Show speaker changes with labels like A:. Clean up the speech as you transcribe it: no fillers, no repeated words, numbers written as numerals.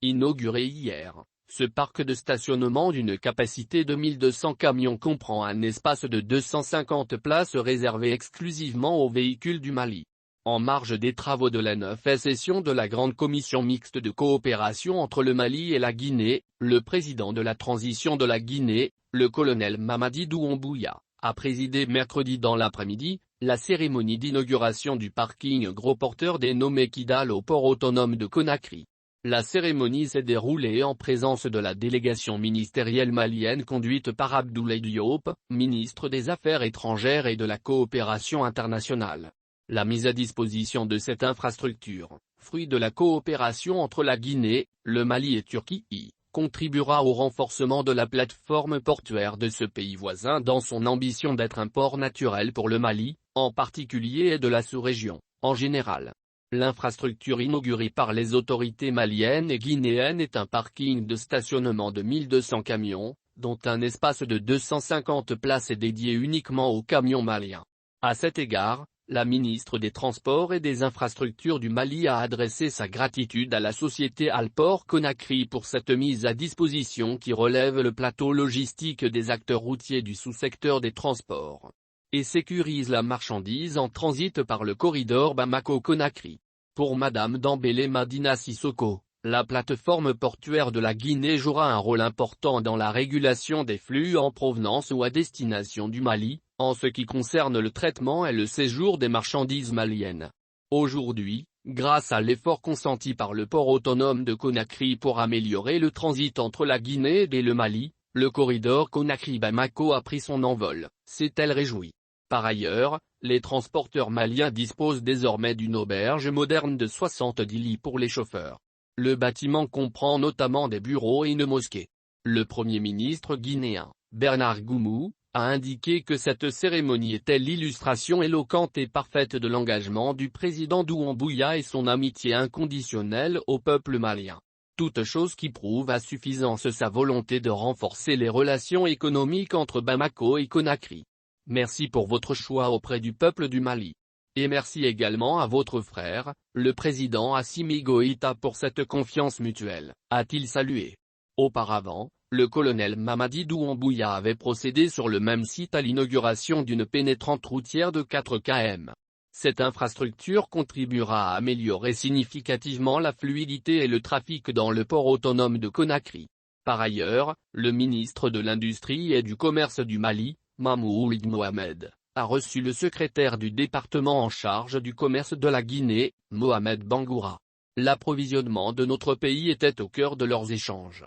A: Inauguré hier, ce parc de stationnement d'une capacité de 1200 camions comprend un espace de 250 places réservé exclusivement aux véhicules du Mali. En marge des travaux de la 9e session de la Grande Commission mixte de coopération entre le Mali et la Guinée, le président de la transition de la Guinée, le colonel Mamadi Doumbouya, a présidé mercredi dans l'après-midi, la cérémonie d'inauguration du parking gros porteur dénommé Kidal au port autonome de Conakry. La cérémonie s'est déroulée en présence de la délégation ministérielle malienne conduite par Abdoulaye Diop, ministre des Affaires étrangères et de la coopération internationale. La mise à disposition de cette infrastructure, fruit de la coopération entre la Guinée, le Mali et Turquie, contribuera au renforcement de la plateforme portuaire de ce pays voisin dans son ambition d'être un port naturel pour le Mali, en particulier et de la sous-région, en général. L'infrastructure inaugurée par les autorités maliennes et guinéennes est un parking de stationnement de 1200 camions, dont un espace de 250 places est dédié uniquement aux camions maliens. À cet égard, la ministre des Transports et des Infrastructures du Mali a adressé sa gratitude à la société Alport Conakry pour cette mise à disposition qui relève le plateau logistique des acteurs routiers du sous-secteur des transports et sécurise la marchandise en transit par le corridor Bamako-Conakry. Pour Madame Dembélé Madina Sissoko, la plateforme portuaire de la Guinée jouera un rôle important dans la régulation des flux en provenance ou à destination du Mali, en ce qui concerne le traitement et le séjour des marchandises maliennes. Aujourd'hui, grâce à l'effort consenti par le port autonome de Conakry pour améliorer le transit entre la Guinée et le Mali, le corridor Conakry-Bamako a pris son envol, s'est-elle réjouie. Par ailleurs, les transporteurs maliens disposent désormais d'une auberge moderne de 70 lits pour les chauffeurs. Le bâtiment comprend notamment des bureaux et une mosquée. Le Premier ministre guinéen, Bernard Goumou, a indiqué que cette cérémonie était l'illustration éloquente et parfaite de l'engagement du président Doumbouya et son amitié inconditionnelle au peuple malien. Toute chose qui prouve à suffisance sa volonté de renforcer les relations économiques entre Bamako et Conakry. Merci pour votre choix auprès du peuple du Mali. Et merci également à votre frère, le président Assimi Goïta pour cette confiance mutuelle, a-t-il salué. Auparavant, le colonel Mamadi Doumbouya avait procédé sur le même site à l'inauguration d'une pénétrante routière de 4 km. Cette infrastructure contribuera à améliorer significativement la fluidité et le trafic dans le port autonome de Conakry. Par ailleurs, le ministre de l'Industrie et du Commerce du Mali, Mamoud Mohamed, a reçu le secrétaire du département en charge du commerce de la Guinée, Mohamed Bangoura. L'approvisionnement de notre pays était au cœur de leurs échanges.